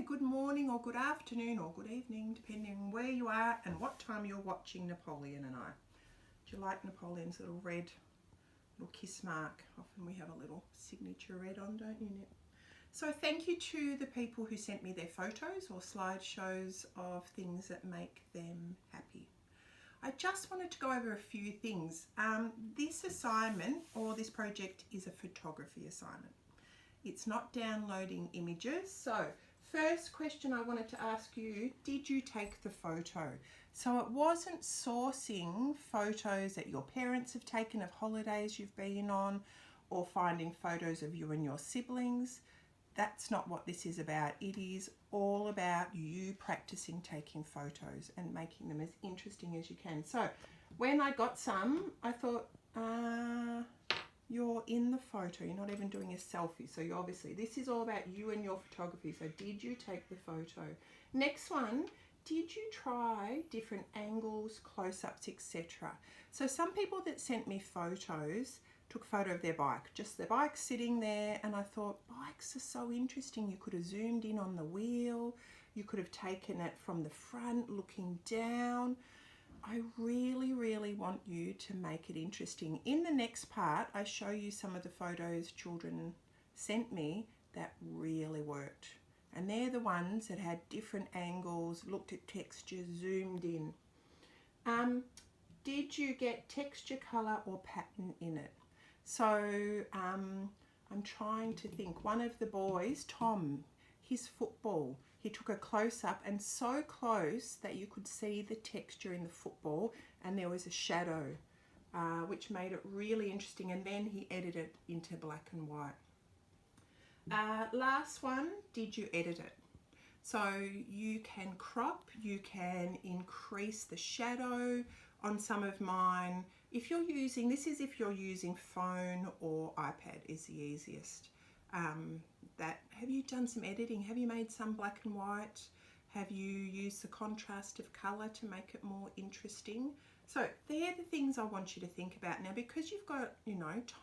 good morning or good afternoon or good evening, depending on where you are and what time you're watching Napoleon and I. Do you like Napoleon's little red little kiss mark? Often we have a little signature red on, don't you, Nip? So thank you to the people who sent me their photos or slideshows of things that make them happy. I just wanted to go over a few things. This assignment or this project is a photography assignment. It's not downloading images. So first question I wanted to ask you, did you take the photo? So it wasn't sourcing photos that your parents have taken of holidays you've been on or finding photos of you and your siblings. That's not what this is about. It is all about you practicing taking photos and making them as interesting as you can. So when I got some, I thought, you're in the photo, you're not even doing a selfie. So you obviously, this is all about you and your photography. So did you take the photo? Next one, did you try different angles, close-ups, etc.? So some people that sent me photos took a photo of their bike, just their bike sitting there, and I thought, bikes are so interesting. You could have zoomed in on the wheel, you could have taken it from the front looking down. I really want you to make it interesting. In the next part, I show you some of the photos children sent me that really worked. And they're the ones that had different angles, looked at texture, zoomed in. Did you get texture, color, or pattern in it? So I'm trying to think. One of the boys, Tom, his football, he took a close-up and so close that you could see the texture in the football and there was a shadow, which made it really interesting, and then he edited it into black and white. Last one, did you edit it? So you can crop, you can increase the shadow on some of mine. If you're using, this is if you're using phone or iPad is the easiest. Have you done some editing? Have you made some black and white? Have you used the contrast of color to make it more interesting? So they're the things I want you to think about. Now, because you've got,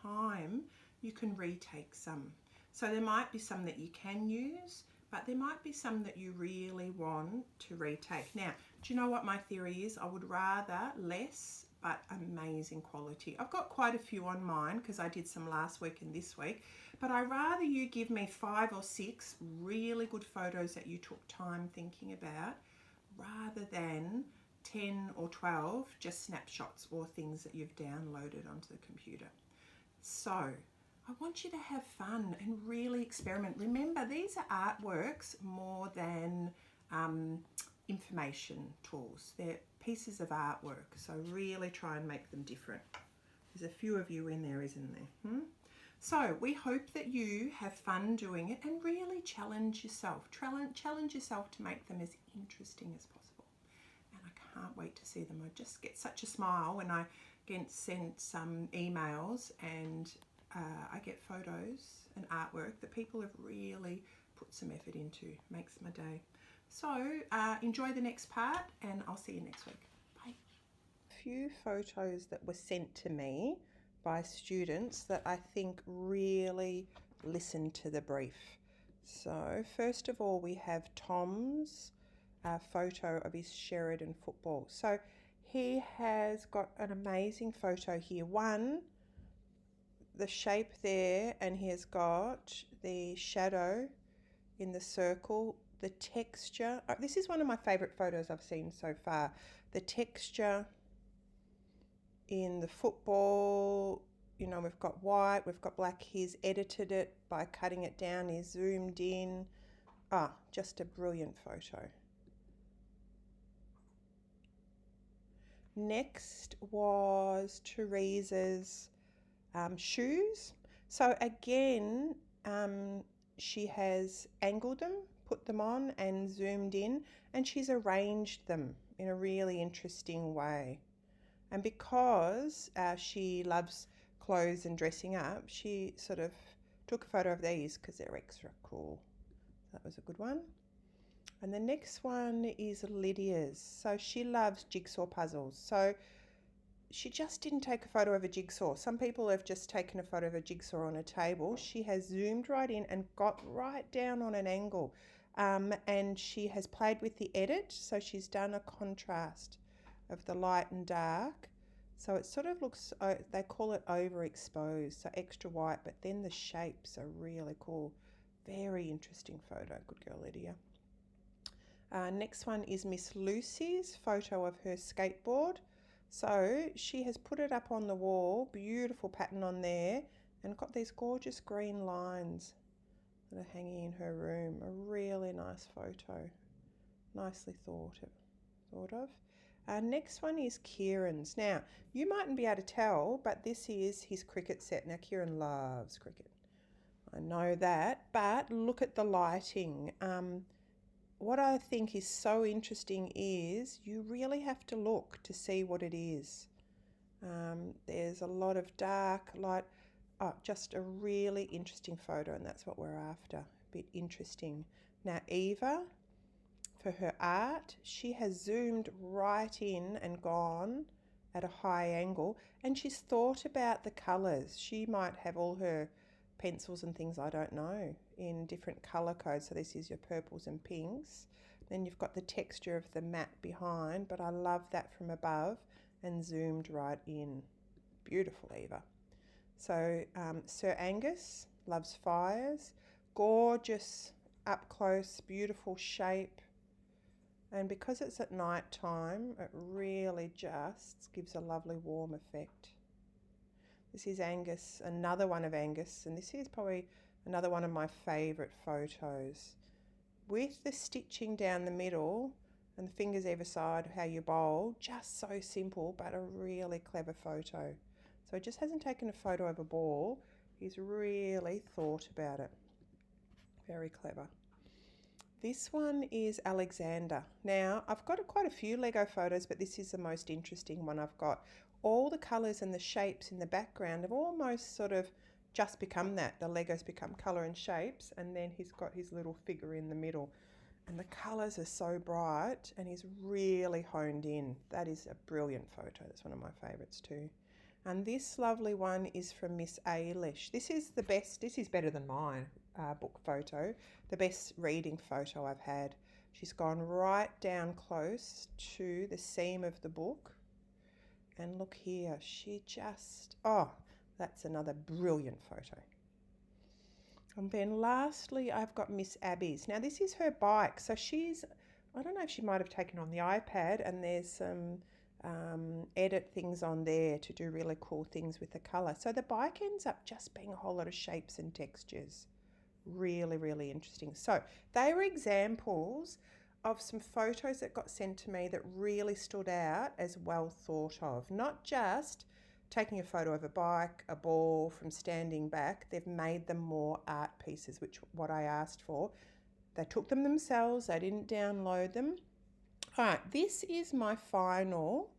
time, you can retake some. So there might be some that you can use, but there might be some that you really want to retake. Now, do you know what my theory is? I would rather less but amazing quality. I've got quite a few on mine because I did some last week and this week, but I'd rather you give me 5 or 6 really good photos that you took time thinking about rather than 10 or 12 just snapshots or things that you've downloaded onto the computer. So I want you to have fun and really experiment. Remember, these are artworks more than information tools. They're pieces of artwork, so really try and make them different. There's a few of you in there, isn't there? So we hope that you have fun doing it and really challenge yourself. Challenge yourself to make them as interesting as possible. And I can't wait to see them. I just get such a smile when I get sent some emails and I get photos and artwork that people have really put some effort into. Makes my day. So enjoy the next part and I'll see you next week. Bye. A few photos that were sent to me by students that I think really listened to the brief. So first of all, we have Tom's photo of his Sheridan football. So he has got an amazing photo here. One, the shape there, and he has got the shadow in the circle, the texture. This is one of my favorite photos I've seen so far. The texture in the football, we've got white, we've got black. He's edited it by cutting it down. He's zoomed in. Just a brilliant photo. Next was Teresa's shoes. So again, she has angled them, put them on and zoomed in, and she's arranged them in a really interesting way. And because she loves clothes and dressing up, she sort of took a photo of these because they're extra cool. That was a good one. And the next one is Lydia's. So she loves jigsaw puzzles. So she just didn't take a photo of a jigsaw. Some people have just taken a photo of a jigsaw on a table. She has zoomed right in and got right down on an angle. and she has played with the edit. So she's done a contrast of the light and dark. So it sort of looks, they call it overexposed, so extra white, but then the shapes are really cool. Very interesting photo. Good girl, Lydia. Next one is Miss Lucy's photo of her skateboard. So she has put it up on the wall, beautiful pattern on there, and got these gorgeous green lines that are hanging in her room. A really nice photo. Nicely thought of. Next one is Kieran's. Now, you mightn't be able to tell, but this is his cricket set. Now, Kieran loves cricket. I know that, but look at the lighting. What I think is so interesting is you really have to look to see what it is. There's a lot of dark light. Oh, just a really interesting photo, and that's what we're after. A bit interesting. Now, Eva, for her art, she has zoomed right in and gone at a high angle, and she's thought about the colours. She might have all her pencils and things, I don't know, in different colour codes. So this is your purples and pinks. Then you've got the texture of the matte behind, but I love that from above and zoomed right in. Beautiful, Eva. So Sir Angus loves fires. Gorgeous, up close, beautiful shape. And because it's at night time, it really just gives a lovely warm effect. This is Angus, another one of Angus, and this is probably another one of my favourite photos. With the stitching down the middle and the fingers either side, how you bowl, just so simple, but a really clever photo. So he just hasn't taken a photo of a ball, he's really thought about it. Very clever. This one is Alexander. Now, I've got quite a few Lego photos, but this is the most interesting one I've got. All the colours and the shapes in the background have almost sort of just become that. The Legos become colour and shapes, and then he's got his little figure in the middle. And the colours are so bright, and he's really honed in. That is a brilliant photo. That's one of my favourites too. And this lovely one is from Miss Ailish. This is the best, this is better than mine book photo, the best reading photo I've had. She's gone right down close to the seam of the book. And look here, she just, oh, that's another brilliant photo. And then lastly, I've got Miss Abby's. Now this is her bike. So she's, I don't know if she might have taken on the iPad, and there's some edit things on there to do really cool things with the colour. So the bike ends up just being a whole lot of shapes and textures. Really, really interesting. So they were examples of some photos that got sent to me that really stood out as well thought of. Not just taking a photo of a bike, a ball from standing back. They've made them more art pieces, which what I asked for. They took them themselves. They didn't download them. All right, this is my final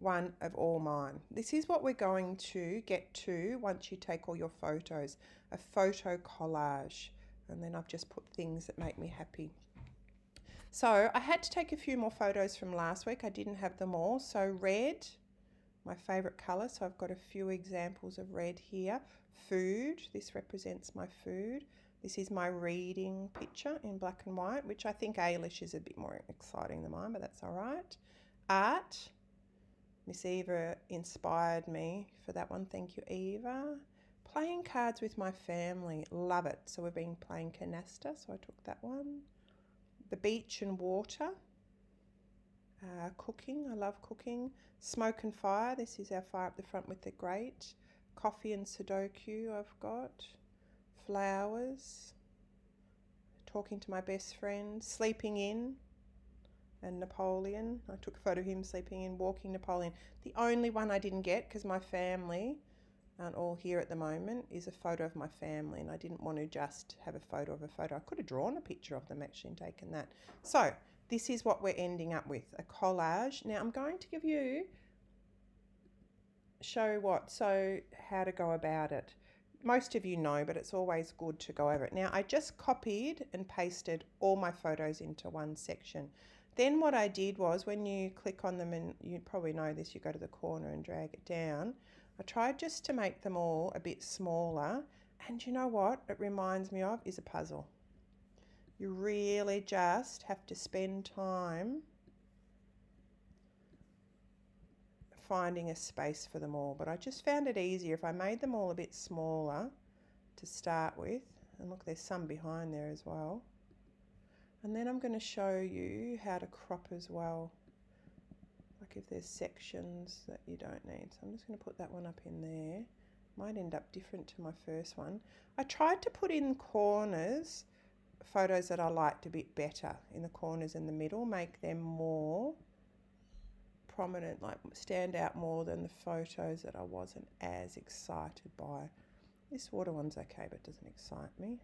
one of all mine. This is what we're going to get to once you take all your photos, a photo collage. And then I've just put things that make me happy. So I had to take a few more photos from last week. I didn't have them all. So red, my favourite colour. So I've got a few examples of red here. Food, this represents my food. This is my reading picture in black and white, which I think Ailish is a bit more exciting than mine, but that's all right. Art, Miss Eva inspired me for that one. Thank you, Eva. Playing cards with my family, love it. So we've been playing canasta, so I took that one. The beach and water. Cooking, I love cooking. Smoke and fire, this is our fire up the front with the grate. Coffee and Sudoku I've got. Flowers. Talking to my best friend. Sleeping in. And Napoleon. I took a photo of him sleeping in. Walking Napoleon. The only one I didn't get, because my family aren't all here at the moment, is a photo of my family, and I didn't want to just have a photo of a photo. I could have drawn a picture of them actually and taken that. So this is what we're ending up with, a collage. Now I'm going to give you, how to go about it. Most of you know, but it's always good to go over it. Now I just copied and pasted all my photos into one section. Then what I did was, when you click on them, and you probably know this, you go to the corner and drag it down, I tried just to make them all a bit smaller. And you know what it reminds me of is a puzzle. You really just have to spend time finding a space for them all. But I just found it easier if I made them all a bit smaller to start with. And look, there's some behind there as well. And then I'm going to show you how to crop as well. Like if there's sections that you don't need. So I'm just going to put that one up in there. Might end up different to my first one. I tried to put in corners photos that I liked a bit better in the corners in the middle, make them more prominent, like stand out more than the photos that I wasn't as excited by. This water one's okay, but doesn't excite me.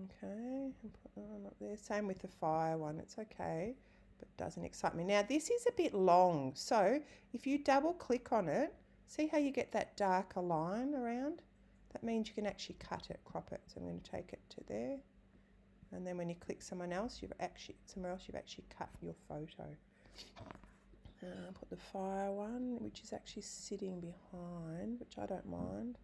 Okay, I'll put that one up there. Same with the fire one, it's okay, but doesn't excite me. Now this is a bit long, so if you double click on it, see how you get that darker line around? That means you can actually cut it, crop it. So I'm going to take it to there. And then when you click somewhere else, you've actually cut your photo. I'll put the fire one, which is actually sitting behind, which I don't mind.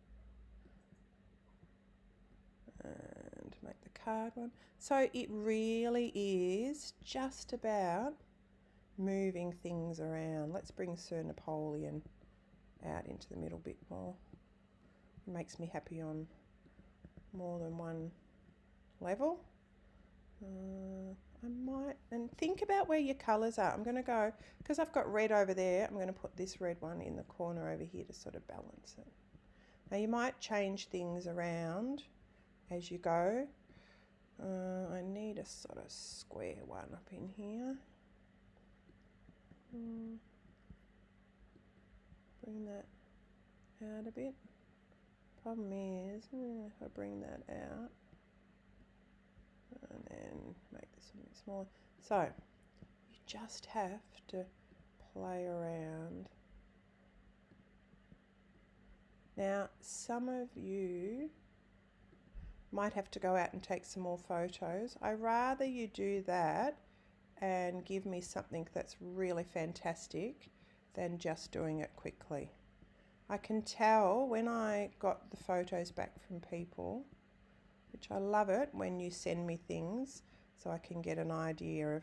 And make the card one. So it really is just about moving things around. Let's bring Sir Napoleon out into the middle bit more. It makes me happy on more than one level. I might, and think about where your colours are. I'm going to go, because I've got red over there, I'm going to put this red one in the corner over here to sort of balance it. Now you might change things around as you go. I need a sort of square one up in here. Bring that out a bit. Problem is, if I bring that out, and then make this a bit smaller. So you just have to play around. Now some of you might have to go out and take some more photos. I rather you do that and give me something that's really fantastic than just doing it quickly. I can tell when I got the photos back from people, which I love it when you send me things so I can get an idea of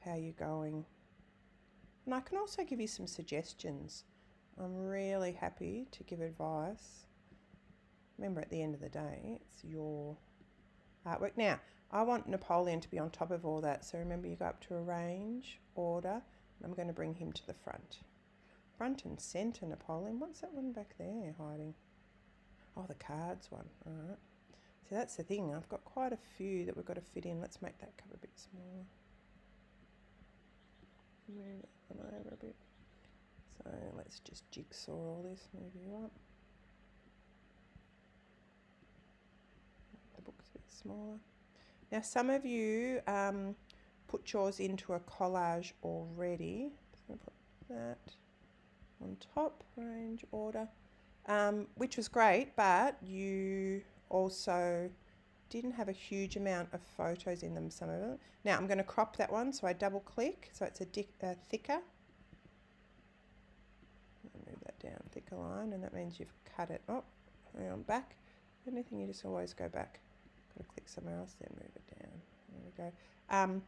how you're going. And I can also give you some suggestions. I'm really happy to give advice. Remember, at the end of the day, it's your artwork. Now, I want Napoleon to be on top of all that. So remember, you go up to Arrange, Order, and I'm going to bring him to the front. Front and centre, Napoleon. What's that one back there hiding? Oh, the cards one. All right. So that's the thing. I've got quite a few that we've got to fit in. Let's make that cup a bit smaller. Move that one over a bit. So let's just jigsaw all this. Move you up. Make the books a bit smaller. Now some of you put yours into a collage already. Just going to put that on top, Arrange, Order, which was great, but you also didn't have a huge amount of photos in them, some of them. Now I'm going to crop that one, so I double click, so it's a thicker. Move that down, thicker line, and that means you've cut it. Oh, hang on, back. Anything, you just always go back. Got to click somewhere else, then move it down. There we go.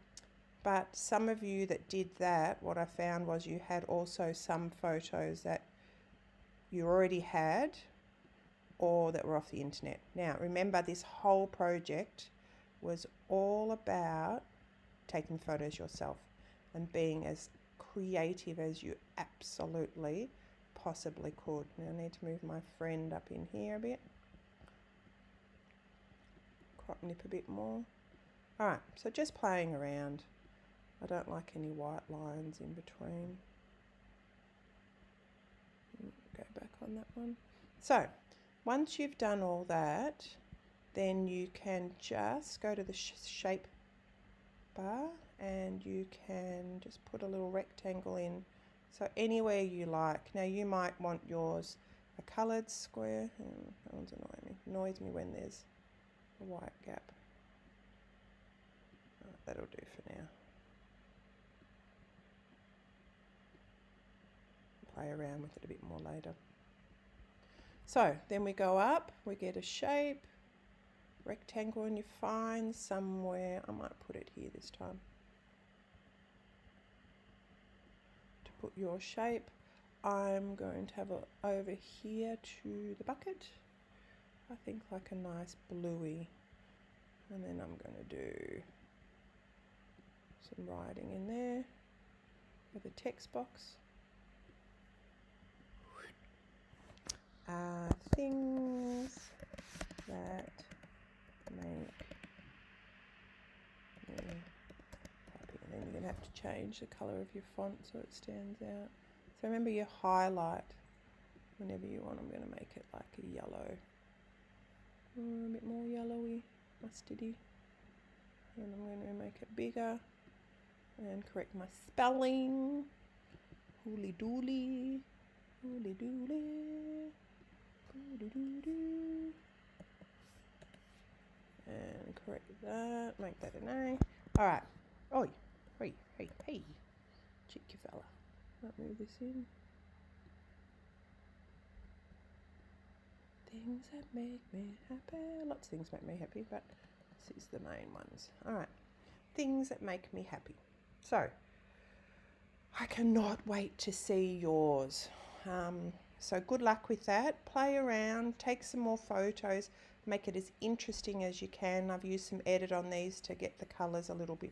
But some of you that did that, what I found was you had also some photos that you already had or that were off the internet. Now, remember, this whole project was all about taking photos yourself and being as creative as you absolutely possibly could. Now I need to move my friend up in here a bit. Crop nip a bit more. Alright, so just playing around. I don't like any white lines in between. Go back on that one. So, once you've done all that, then you can just go to the shape bar and you can just put a little rectangle in. So anywhere you like. Now you might want yours a coloured square. That one's annoying me. Annoys me when there's a white gap. Oh, that'll do for now. Play around with it a bit more later. So then we go up, we get a shape, rectangle and you find somewhere, I might put it here this time, to put your shape. I'm going to have it over here to the bucket. I think like a nice bluey, and then I'm going to do some writing in there with a text box. Things that make me happy. And then you're going to have to change the colour of your font so it stands out. So remember your highlight whenever you want. I'm going to make it like a yellow, a bit more yellowy, mustardy. And I'm going to make it bigger and correct my spelling. Hooly dooly, hooly dooly, hooly doo. And correct that, make that an A. Alright. Oh, hey, cheeky fella. Might move this in. Things that make me happy. Lots of things make me happy, but this is the main ones. Alright. Things that make me happy. So, I cannot wait to see yours. So good luck with that. Play around, take some more photos, make it as interesting as you can. I've used some edit on these to get the colours a little bit